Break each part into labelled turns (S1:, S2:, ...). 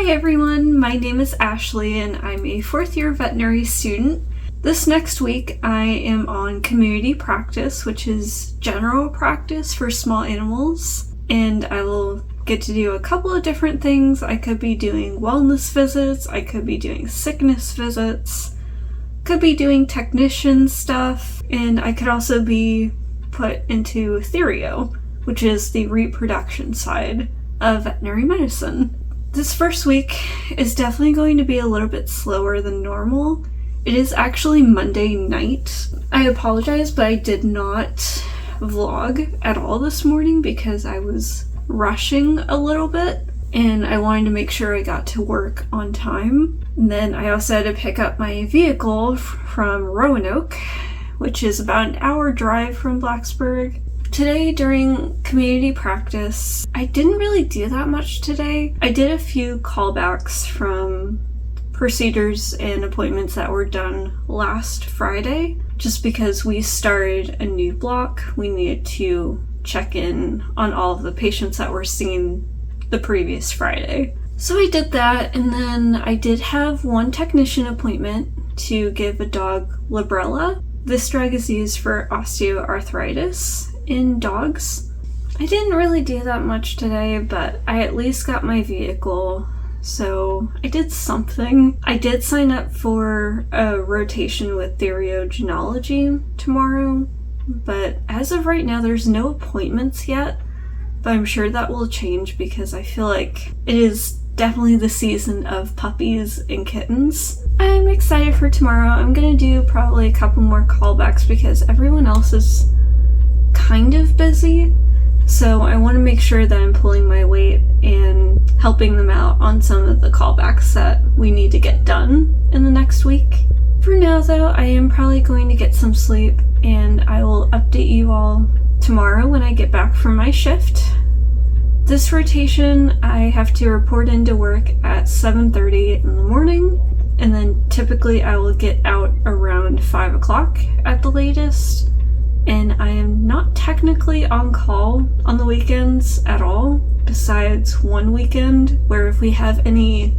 S1: Hi everyone, my name is Ashley and I'm a fourth year veterinary student. This next week I am on community practice, which is general practice for small animals, and I will get to do a couple of different things. I could be doing wellness visits, I could be doing sickness visits, could be doing technician stuff, and I could also be put into Therio, which is the reproduction side of veterinary medicine. This first week is definitely going to be a little bit slower than normal. It is actually Monday night. I apologize, but I did not vlog at all this morning because I was rushing a little bit and I wanted to make sure I got to work on time. And then I also had to pick up my vehicle from Roanoke, which is about an hour drive from Blacksburg. Today during community practice, I didn't really do that much today. I did a few callbacks from procedures and appointments that were done last Friday. Just because we started a new block, we needed to check in on all of the patients that were seen the previous Friday. So I did that, and then I did have one technician appointment to give a dog Librela. This drug is used for osteoarthritis in dogs. I didn't really do that much today, but I at least got my vehicle, so I did something. I did sign up for a rotation with Theriogenology tomorrow, but as of right now there's no appointments yet, but I'm sure that will change because I feel like it is definitely the season of puppies and kittens. I'm excited for tomorrow. I'm gonna do probably a couple more callbacks because everyone else is kind of busy, so I want to make sure that I'm pulling my weight and helping them out on some of the callbacks that we need to get done in the next week. For now though, I am probably going to get some sleep and I will update you all tomorrow when I get back from my shift. This rotation, I have to report into work at 7:30 in the morning, and then typically I will get out around 5 o'clock at the latest. And I am not technically on call on the weekends at all, besides one weekend where if we have any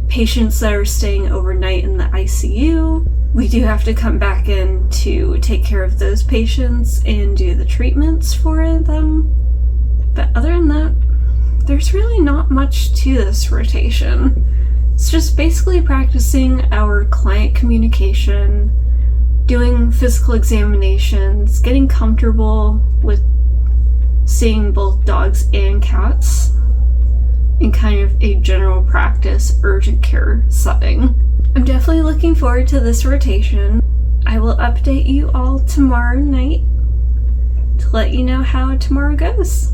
S1: patients that are staying overnight in the ICU, we do have to come back in to take care of those patients and do the treatments for them. But other than that, there's really not much to this rotation. It's just basically practicing our client communication, doing physical examinations, getting comfortable with seeing both dogs and cats in kind of a general practice urgent care setting. I'm definitely looking forward to this rotation. I will update you all tomorrow night to let you know how tomorrow goes.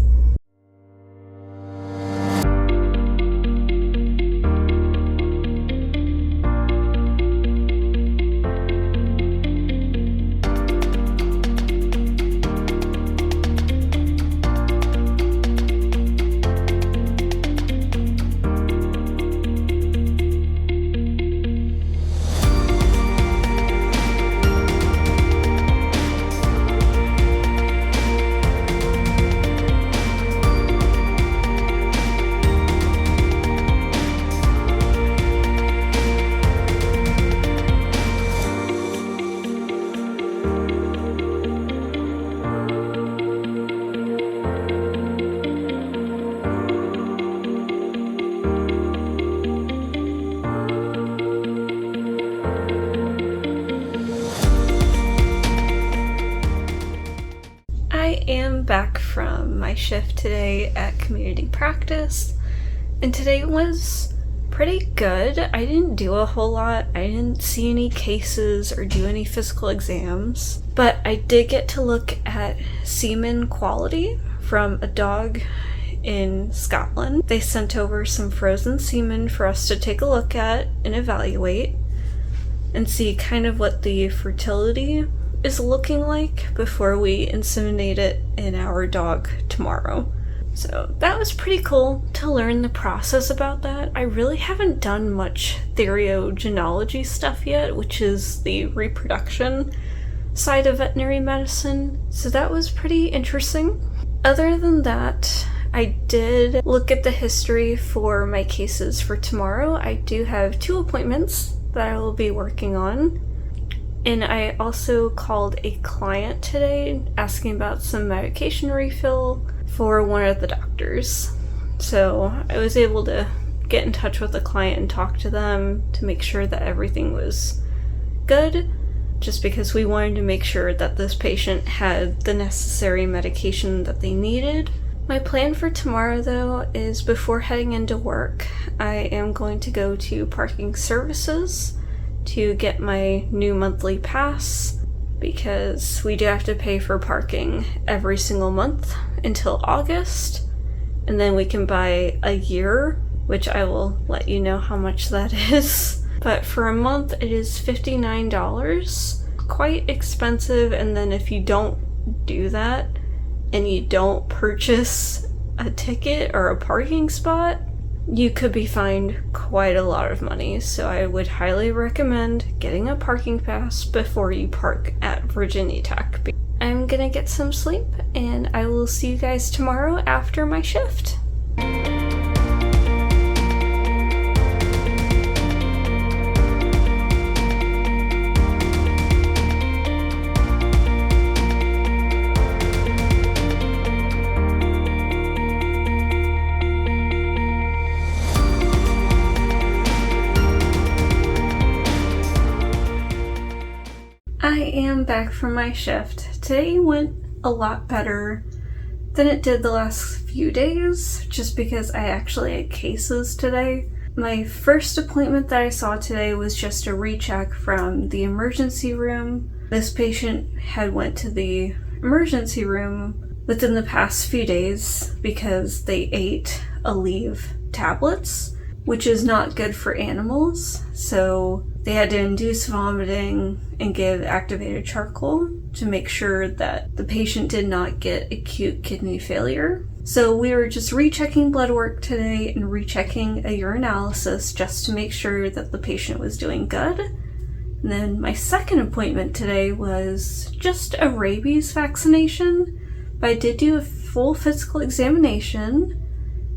S1: I am back from my shift today at community practice, and today was pretty good. I didn't do a whole lot. I didn't see any cases or do any physical exams, but I did get to look at semen quality from a dog in Scotland. They sent over some frozen semen for us to take a look at and evaluate and see kind of what the fertility is looking like before we inseminate it in our dog tomorrow. So that was pretty cool to learn the process about that. I really haven't done much theriogenology stuff yet, which is the reproduction side of veterinary medicine, so that was pretty interesting. Other than that, I did look at the history for my cases for tomorrow. I do have 2 appointments that I will be working on. And I also called a client today asking about some medication refill for one of the doctors. So I was able to get in touch with the client and talk to them to make sure that everything was good, just because we wanted to make sure that this patient had the necessary medication that they needed. My plan for tomorrow, though, is before heading into work, I am going to go to parking services to get my new monthly pass, because we do have to pay for parking every single month until August, and then we can buy a year, which I will let you know how much that is. But for a month, it is $59. Quite expensive, and then if you don't do that, and you don't purchase a ticket or a parking spot, you could be fined quite a lot of money. So I would highly recommend getting a parking pass before you park at Virginia Tech. I'm gonna get some sleep, and I will see you guys tomorrow after my shift. I am back from my shift. Today went a lot better than it did the last few days, just because I actually had cases today. My first appointment that I saw today was just a recheck from the emergency room. This patient had went to the emergency room within the past few days because they ate Aleve tablets, which is not good for animals, so they had to induce vomiting and give activated charcoal to make sure that the patient did not get acute kidney failure. So we were just rechecking blood work today and rechecking a urinalysis just to make sure that the patient was doing good. And then my second appointment today was just a rabies vaccination, but I did do a full physical examination,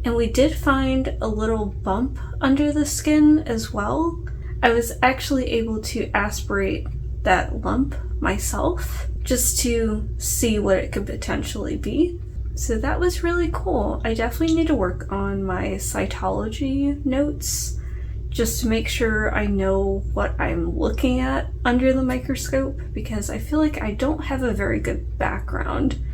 S1: and we did find a little bump under the skin as well. I was actually able to aspirate that lump myself just to see what it could potentially be. So that was really cool. I definitely need to work on my cytology notes just to make sure I know what I'm looking at under the microscope, because I feel like I don't have a very good background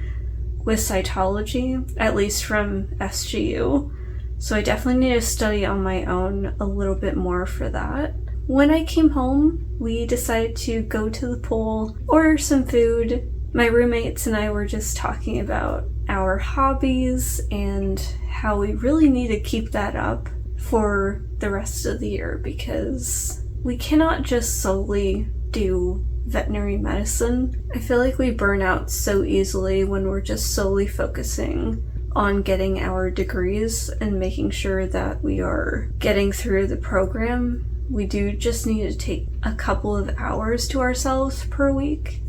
S1: with cytology, at least from SGU. So I definitely need to study on my own a little bit more for that. When I came home, we decided to go to the pool, order some food. My roommates and I were just talking about our hobbies and how we really need to keep that up for the rest of the year, because we cannot just solely do veterinary medicine. I feel like we burn out so easily when we're just solely focusing on getting our degrees and making sure that we are getting through the program. We do just need to take a couple of hours to ourselves per week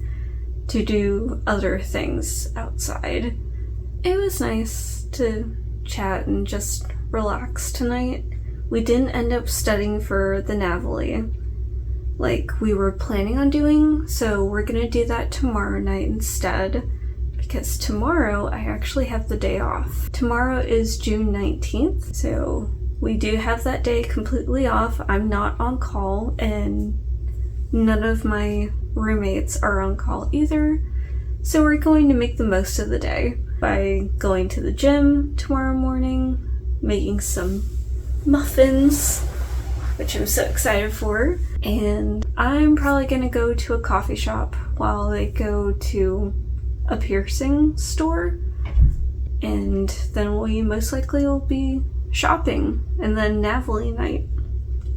S1: to do other things outside. It was nice to chat and just relax tonight. We didn't end up studying for the NAVLE like we were planning on doing, so we're gonna do that tomorrow night instead, because tomorrow I actually have the day off. Tomorrow is June 19th, so we do have that day completely off. I'm not on call, and none of my roommates are on call either, so we're going to make the most of the day by going to the gym tomorrow morning, making some muffins, which I'm so excited for, and I'm probably gonna go to a coffee shop while they go to a piercing store, and then we most likely will be shopping, and then NAVLE night.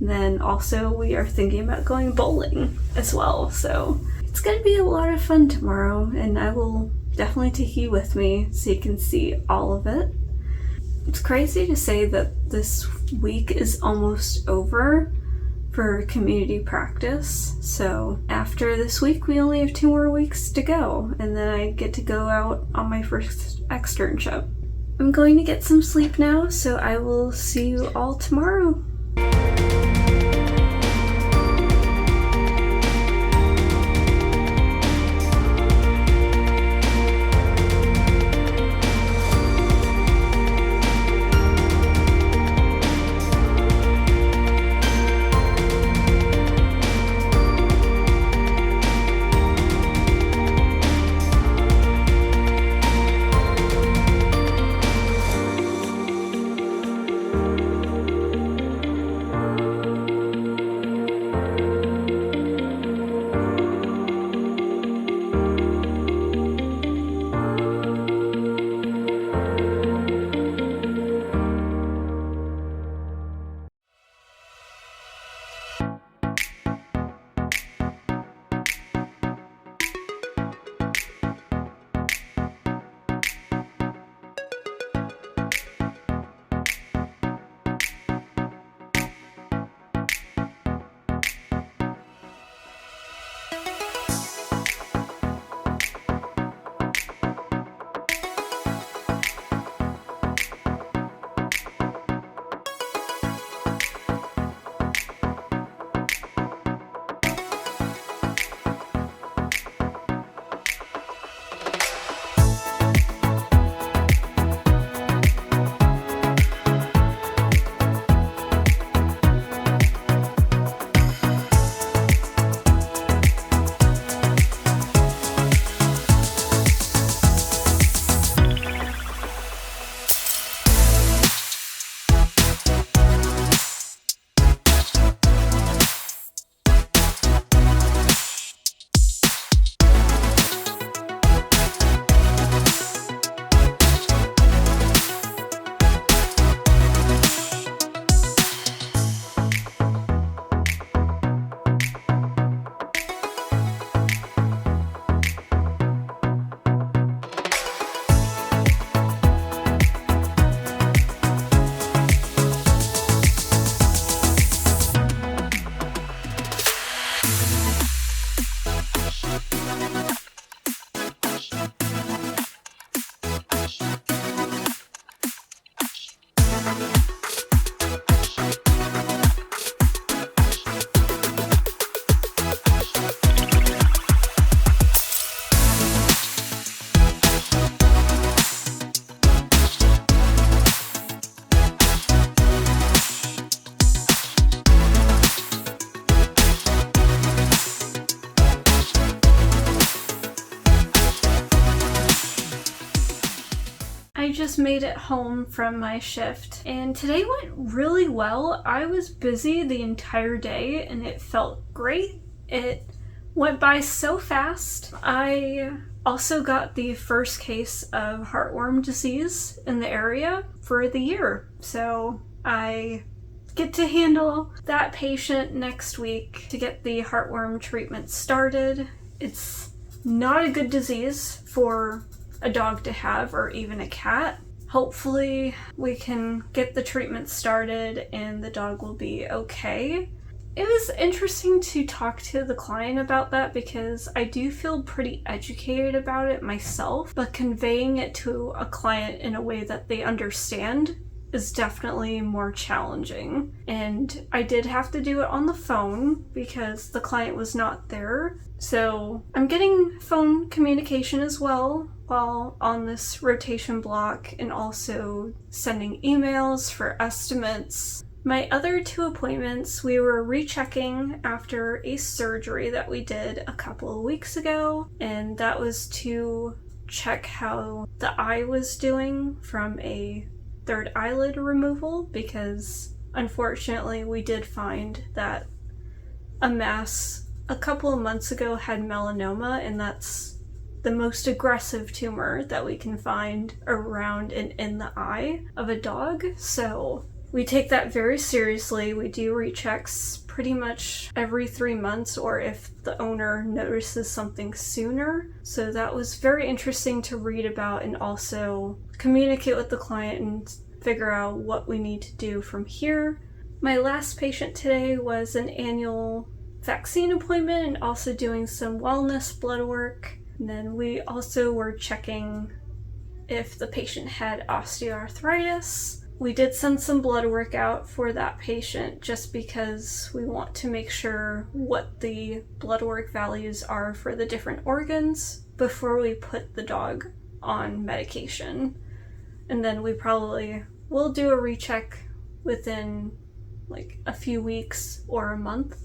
S1: And then also we are thinking about going bowling as well, so it's gonna be a lot of fun tomorrow, and I will definitely take you with me so you can see all of it. It's crazy to say that this week is almost over for community practice, so after this week we only have 2 more weeks to go, and then I get to go out on my first externship. I'm going to get some sleep now, so I will see you all tomorrow. I just made it home from my shift, and today went really well. I was busy the entire day and it felt great. It went by so fast. I also got the first case of heartworm disease in the area for the year, so I get to handle that patient next week to get the heartworm treatment started. It's not a good disease for a dog to have, or even a cat. Hopefully we can get the treatment started and the dog will be okay. It was interesting to talk to the client about that because I do feel pretty educated about it myself, but conveying it to a client in a way that they understand is definitely more challenging. And I did have to do it on the phone because the client was not there. So I'm getting phone communication as well while on this rotation block, and also sending emails for estimates. My other 2 appointments, we were rechecking after a surgery that we did a couple of weeks ago, and that was to check how the eye was doing from a third eyelid removal, because unfortunately we did find that a mass a couple of months ago had melanoma, and that's the most aggressive tumor that we can find around and in the eye of a dog. So we take that very seriously. We do rechecks pretty much every 3 months, or if the owner notices something sooner. So that was very interesting to read about, and also communicate with the client and figure out what we need to do from here. My last patient today was an annual vaccine appointment and also doing some wellness blood work. And then we also were checking if the patient had osteoarthritis. We did send some blood work out for that patient just because we want to make sure what the blood work values are for the different organs before we put the dog on medication. And then we probably will do a recheck within like a few weeks or a month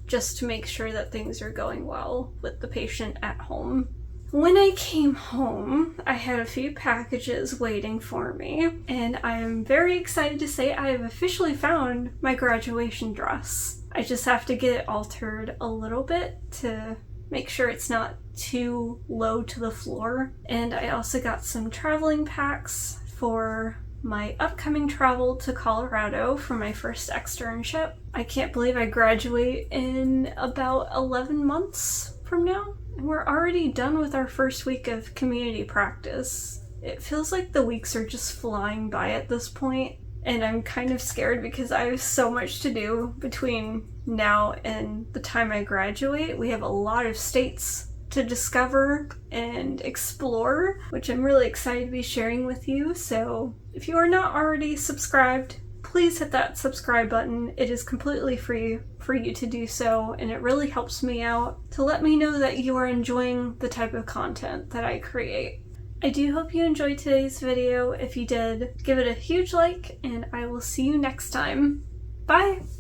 S1: just to make sure that things are going well with the patient at home. When I came home, I had a few packages waiting for me, and I am very excited to say I have officially found my graduation dress. I just have to get it altered a little bit to make sure it's not too low to the floor. And I also got some traveling packs for my upcoming travel to Colorado for my first externship. I can't believe I graduate in about 11 months from now. And we're already done with our first week of community practice. It feels like the weeks are just flying by at this point, and I'm kind of scared because I have so much to do between now and the time I graduate. We have a lot of states to discover and explore, which I'm really excited to be sharing with you. So if you are not already subscribed, please hit that subscribe button. It is completely free for you to do so, and it really helps me out to let me know that you are enjoying the type of content that I create. I do hope you enjoyed today's video. If you did, give it a huge like, and I will see you next time. Bye!